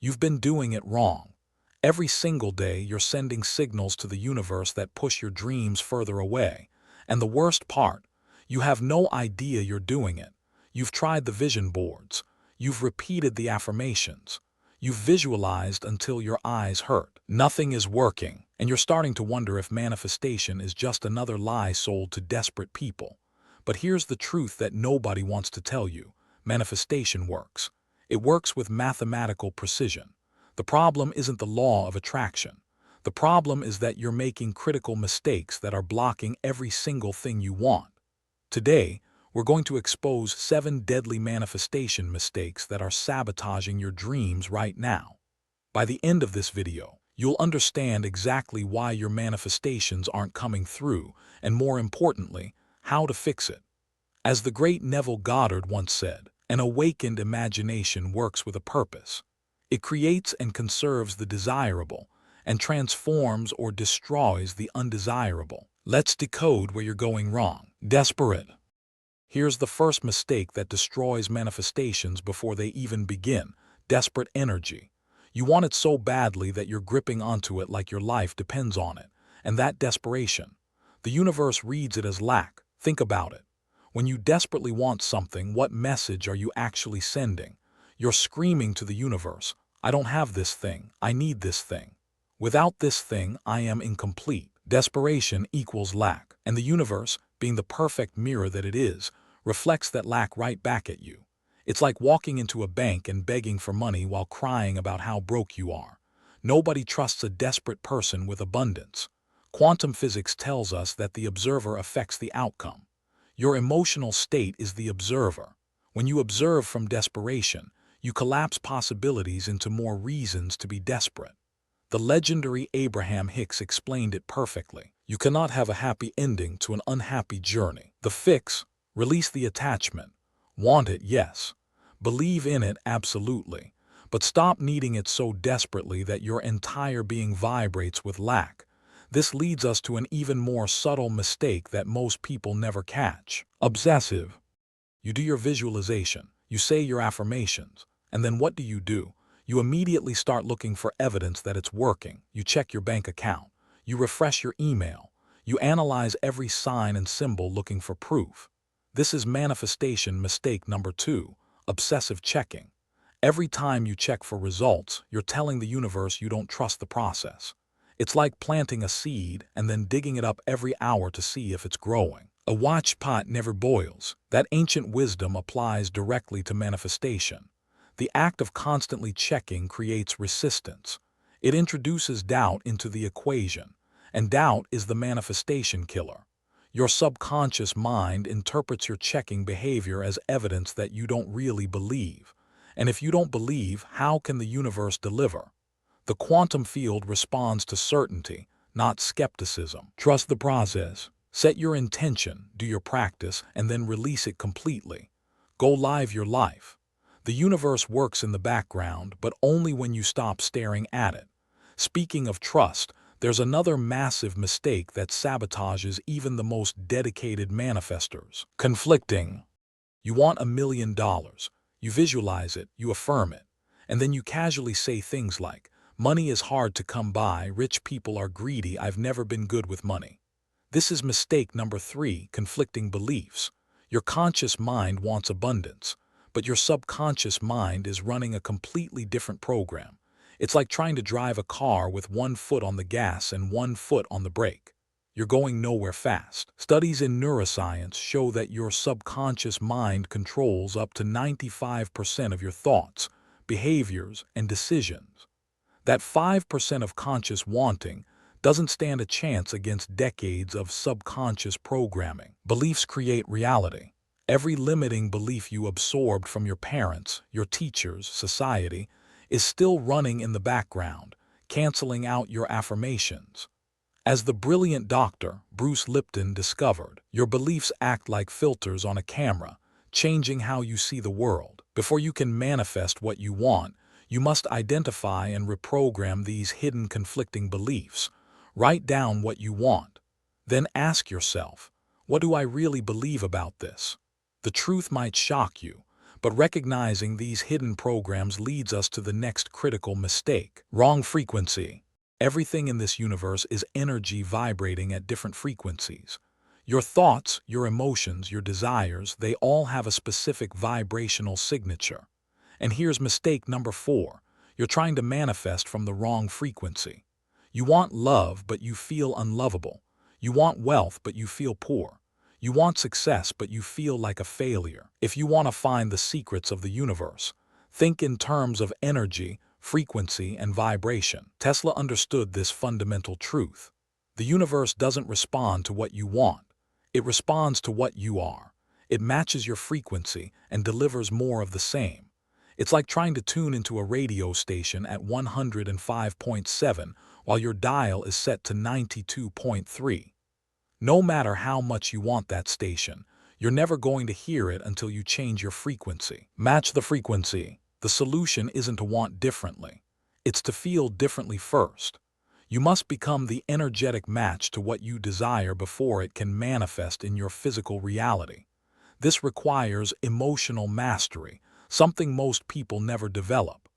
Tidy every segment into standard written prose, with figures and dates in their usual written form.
You've been doing it wrong. Every single day you're sending signals to the universe that push your dreams further away. And the worst part, you have no idea you're doing it. You've tried the vision boards. You've repeated the affirmations. You've visualized until your eyes hurt. Nothing is working, and you're starting to wonder if manifestation is just another lie sold to desperate people. But here's the truth that nobody wants to tell you. Manifestation works. It works with mathematical precision. The problem isn't the law of attraction. The problem is that you're making critical mistakes that are blocking every single thing you want. Today, we're going to expose 7 deadly manifestation mistakes that are sabotaging your dreams right now. By the end of this video, you'll understand exactly why your manifestations aren't coming through, and more importantly, how to fix it. As the great Neville Goddard once said, an awakened imagination works with a purpose. It creates and conserves the desirable, and transforms or destroys the undesirable. Let's decode where you're going wrong. Desperate. Here's the first mistake that destroys manifestations before they even begin. Desperate energy. You want it so badly that you're gripping onto it like your life depends on it. And that desperation. The universe reads it as lack. Think about it. When you desperately want something, what message are you actually sending? You're screaming to the universe, I don't have this thing, I need this thing. Without this thing, I am incomplete. Desperation equals lack, and the universe, being the perfect mirror that it is, reflects that lack right back at you. It's like walking into a bank and begging for money while crying about how broke you are. Nobody trusts a desperate person with abundance. Quantum physics tells us that the observer affects the outcome. Your emotional state is the observer. When you observe from desperation, you collapse possibilities into more reasons to be desperate. The legendary Abraham Hicks explained it perfectly. You cannot have a happy ending to an unhappy journey. The fix: release the attachment. Want it, yes. Believe in it, absolutely. But stop needing it so desperately that your entire being vibrates with lack. This leads us to an even more subtle mistake that most people never catch. Obsessive. You do your visualization, you say your affirmations, and then what do? You immediately start looking for evidence that it's working. You check your bank account, you refresh your email, you analyze every sign and symbol looking for proof. This is manifestation mistake number 2, obsessive checking. Every time you check for results, you're telling the universe you don't trust the process. It's like planting a seed and then digging it up every hour to see if it's growing. A watched pot never boils. That ancient wisdom applies directly to manifestation. The act of constantly checking creates resistance. It introduces doubt into the equation, and doubt is the manifestation killer. Your subconscious mind interprets your checking behavior as evidence that you don't really believe. And if you don't believe, how can the universe deliver? The quantum field responds to certainty, not skepticism. Trust the process. Set your intention, do your practice, and then release it completely. Go live your life. The universe works in the background, but only when you stop staring at it. Speaking of trust, there's another massive mistake that sabotages even the most dedicated manifestors. Conflicting. You want $1 million. You visualize it, you affirm it, and then you casually say things like, money is hard to come by, rich people are greedy, I've never been good with money. This is mistake number 3, conflicting beliefs. Your conscious mind wants abundance, but your subconscious mind is running a completely different program. It's like trying to drive a car with 1 foot on the gas and 1 foot on the brake. You're going nowhere fast. Studies in neuroscience show that your subconscious mind controls up to 95% of your thoughts, behaviors, and decisions. That 5% of conscious wanting doesn't stand a chance against decades of subconscious programming. Beliefs create reality. Every limiting belief you absorbed from your parents, your teachers, society, is still running in the background, canceling out your affirmations. As the brilliant Dr. Bruce Lipton discovered, your beliefs act like filters on a camera, changing how you see the world. Before you can manifest what you want, you must identify and reprogram these hidden conflicting beliefs. Write down what you want. Then ask yourself, what do I really believe about this? The truth might shock you, But recognizing these hidden programs leads us to the next critical mistake: wrong frequency. Everything in this universe is energy vibrating at different frequencies. Your thoughts, your emotions, your desires, they all have a specific vibrational signature. And here's mistake number 4. You're trying to manifest from the wrong frequency. You want love, but you feel unlovable. You want wealth, but you feel poor. You want success, but you feel like a failure. If you want to find the secrets of the universe, think in terms of energy, frequency, and vibration. Tesla understood this fundamental truth. The universe doesn't respond to what you want. It responds to what you are. It matches your frequency and delivers more of the same. It's like trying to tune into a radio station at 105.7 while your dial is set to 92.3. No matter how much you want that station, you're never going to hear it until you change your frequency. Match the frequency. The solution isn't to want differently. It's to feel differently first. You must become the energetic match to what you desire before it can manifest in your physical reality. This requires emotional mastery, something most people never develop.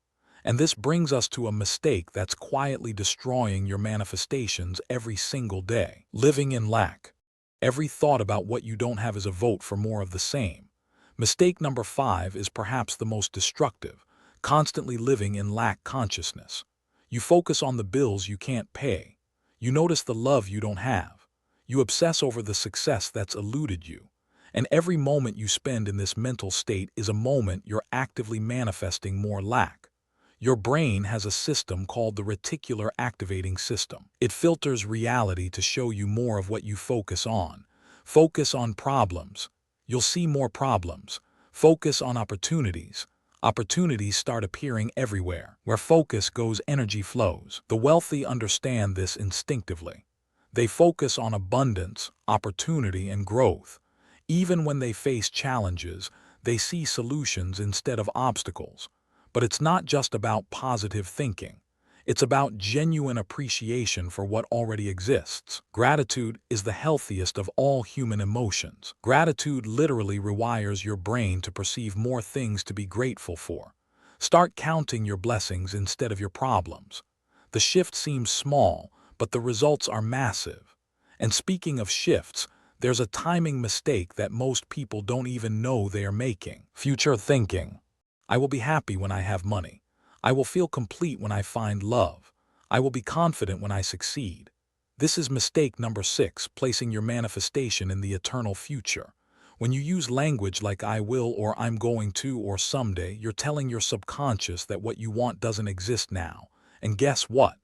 And this brings us to a mistake that's quietly destroying your manifestations every single day: living in lack. Every thought about what you don't have is a vote for more of the same. Mistake number 5 is perhaps the most destructive: constantly living in lack consciousness. You focus on the bills you can't pay. You notice the love you don't have. You obsess over the success that's eluded you. And every moment you spend in this mental state is a moment you're actively manifesting more lack. Your brain has a system called the reticular activating system. It filters reality to show you more of what you focus on. Focus on problems. You'll see more problems. Focus on opportunities. Opportunities start appearing everywhere. Where focus goes, energy flows. The wealthy understand this instinctively. They focus on abundance, opportunity, and growth. Even when they face challenges, they see solutions instead of obstacles. But it's not just about positive thinking. It's about genuine appreciation for what already exists. Gratitude is the healthiest of all human emotions. Gratitude literally rewires your brain to perceive more things to be grateful for. Start counting your blessings instead of your problems. The shift seems small, but the results are massive. And speaking of shifts, there's a timing mistake that most people don't even know they are making: future thinking. I will be happy when I have money. I will feel complete when I find love. I will be confident when I succeed. This is mistake number 6, placing your manifestation in the eternal future. When you use language like I will or I'm going to or someday, you're telling your subconscious that what you want doesn't exist now. And guess what?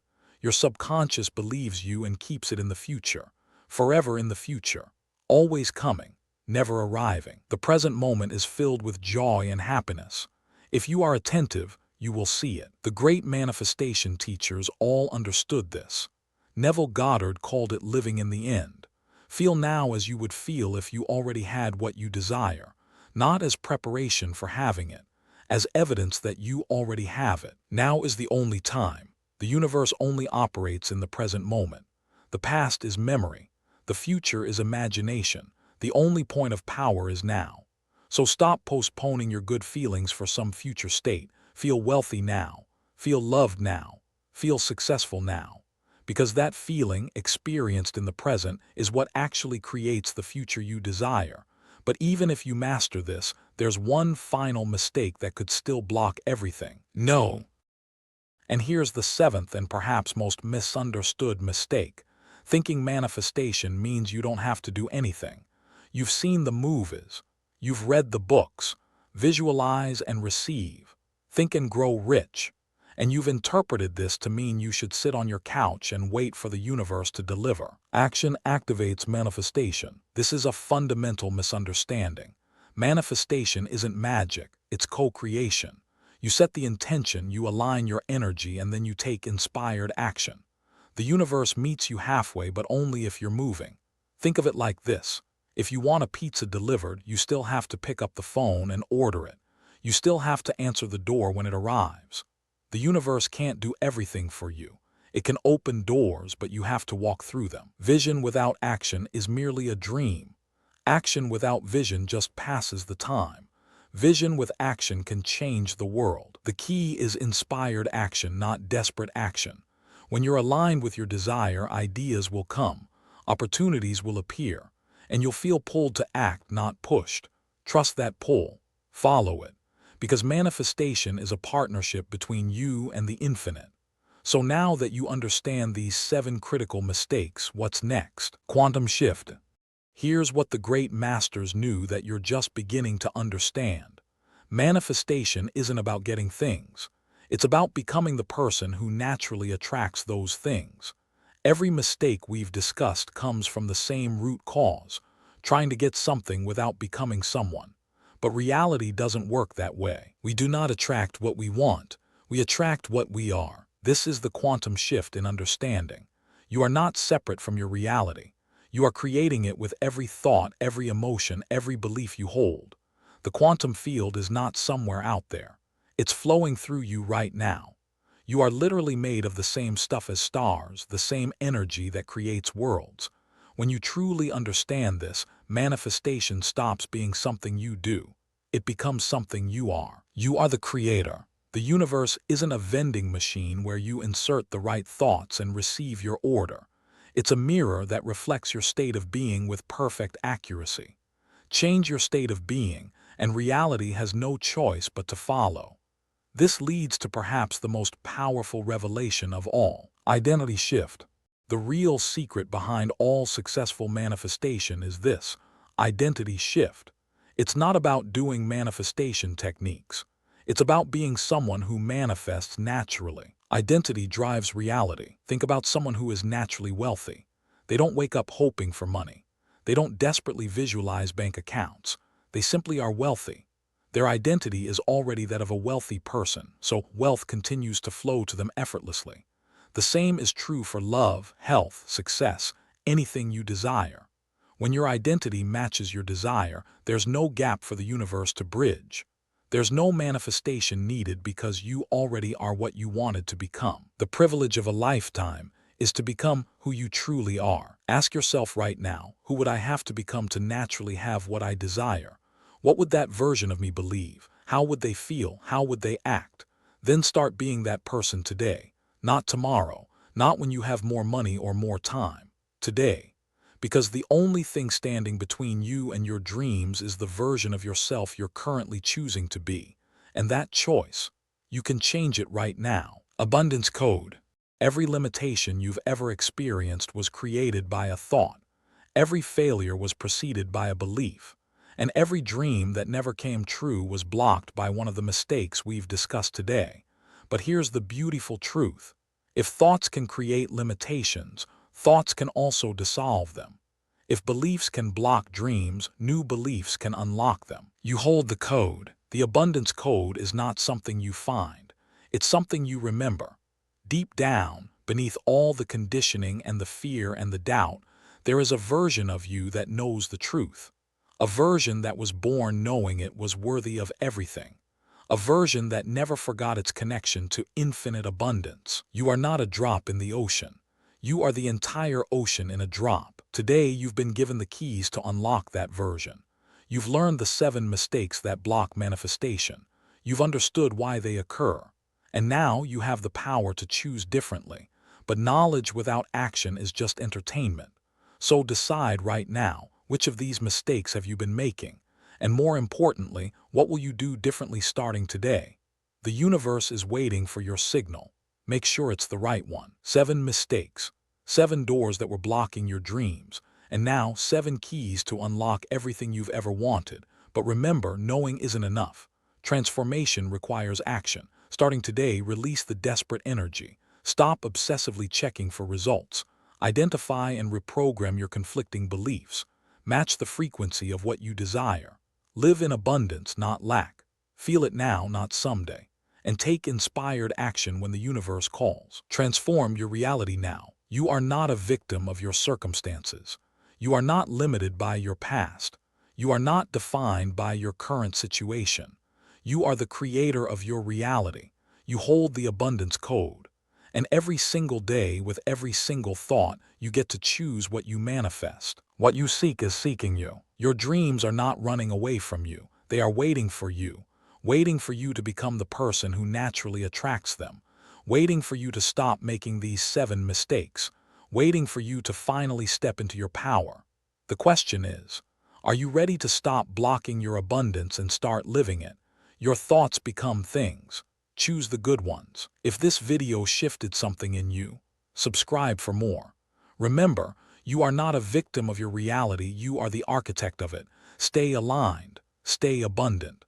Your subconscious believes you and keeps it in the future. Forever in the future. Always coming, never arriving. The present moment is filled with joy and happiness. If you are attentive, you will see it. The great manifestation teachers all understood this. Neville Goddard called it living in the end. Feel now as you would feel if you already had what you desire, not as preparation for having it, as evidence that you already have it. Now is the only time. The universe only operates in the present moment. The past is memory. The future is imagination. The only point of power is now. So stop postponing your good feelings for some future state. Feel wealthy now. Feel loved now. Feel successful now. Because that feeling, experienced in the present, is what actually creates the future you desire. But even if you master this, there's one final mistake that could still block everything. No. And here's the 7th and perhaps most misunderstood mistake. Thinking manifestation means you don't have to do anything. You've seen the movies. You've read the books. Visualize and receive. Think and grow rich. And you've interpreted this to mean you should sit on your couch and wait for the universe to deliver. Action activates manifestation. This is a fundamental misunderstanding. Manifestation isn't magic, it's co-creation. You set the intention, you align your energy, and then you take inspired action. The universe meets you halfway, but only if you're moving. Think of it like this. If you want a pizza delivered, you still have to pick up the phone and order it. You still have to answer the door when it arrives. The universe can't do everything for you. It can open doors, but you have to walk through them. Vision without action is merely a dream. Action without vision just passes the time. Vision with action can change the world. The key is inspired action, not desperate action. When you're aligned with your desire, ideas will come, opportunities will appear, and you'll feel pulled to act, not pushed. Trust that pull. Follow it. Because manifestation is a partnership between you and the infinite. So now that you understand these 7 critical mistakes, what's next? Quantum shift. Here's what the great masters knew that you're just beginning to understand. Manifestation isn't about getting things. It's about becoming the person who naturally attracts those things. Every mistake we've discussed comes from the same root cause, trying to get something without becoming someone. But reality doesn't work that way. We do not attract what we want. We attract what we are. This is the quantum shift in understanding. You are not separate from your reality. You are creating it with every thought, every emotion, every belief you hold. The quantum field is not somewhere out there. It's flowing through you right now. You are literally made of the same stuff as stars, the same energy that creates worlds. When you truly understand this, manifestation stops being something you do. It becomes something you are. You are the creator. The universe isn't a vending machine where you insert the right thoughts and receive your order. It's a mirror that reflects your state of being with perfect accuracy. Change your state of being, and reality has no choice but to follow. This leads to perhaps the most powerful revelation of all: identity shift. The real secret behind all successful manifestation is this: identity shift. It's not about doing manifestation techniques. It's about being someone who manifests naturally. Identity drives reality. Think about someone who is naturally wealthy. They don't wake up hoping for money. They don't desperately visualize bank accounts. They simply are wealthy. Their identity is already that of a wealthy person, so wealth continues to flow to them effortlessly. The same is true for love, health, success, anything you desire. When your identity matches your desire, there's no gap for the universe to bridge. There's no manifestation needed because you already are what you wanted to become. The privilege of a lifetime is to become who you truly are. Ask yourself right now, who would I have to become to naturally have what I desire? What would that version of me believe? How would they feel? How would they act? Then start being that person today, not tomorrow, not when you have more money or more time. Today. Because the only thing standing between you and your dreams is the version of yourself you're currently choosing to be. And that choice, you can change it right now. Abundance code. Every limitation you've ever experienced was created by a thought. Every failure was preceded by a belief. And every dream that never came true was blocked by one of the mistakes we've discussed today. But here's the beautiful truth. If thoughts can create limitations, thoughts can also dissolve them. If beliefs can block dreams, new beliefs can unlock them. You hold the code. The abundance code is not something you find. It's something you remember. Deep down, beneath all the conditioning and the fear and the doubt, there is a version of you that knows the truth. A version that was born knowing it was worthy of everything. A version that never forgot its connection to infinite abundance. You are not a drop in the ocean. You are the entire ocean in a drop. Today you've been given the keys to unlock that version. You've learned the 7 mistakes that block manifestation. You've understood why they occur. And now you have the power to choose differently. But knowledge without action is just entertainment. So decide right now, which of these mistakes have you been making? And more importantly, what will you do differently starting today? The universe is waiting for your signal. Make sure it's the right one. 7 mistakes. 7 doors that were blocking your dreams. And now 7 keys to unlock everything you've ever wanted. But remember, knowing isn't enough. Transformation requires action. Starting today, release the desperate energy. Stop obsessively checking for results. Identify and reprogram your conflicting beliefs. Match the frequency of what you desire. Live in abundance, not lack. Feel it now, not someday. And take inspired action when the universe calls. Transform your reality now. You are not a victim of your circumstances. You are not limited by your past. You are not defined by your current situation. You are the creator of your reality. You hold the abundance code. And every single day, with every single thought, you get to choose what you manifest. What you seek is seeking you. Your dreams are not running away from you. They are waiting for you to become the person who naturally attracts them, waiting for you to stop making these 7 mistakes, waiting for you to finally step into your power. The question is, are you ready to stop blocking your abundance and start living it? Your thoughts become things. Choose the good ones. If this video shifted something in you, subscribe for more. Remember, you are not a victim of your reality, you are the architect of it. Stay aligned, stay abundant.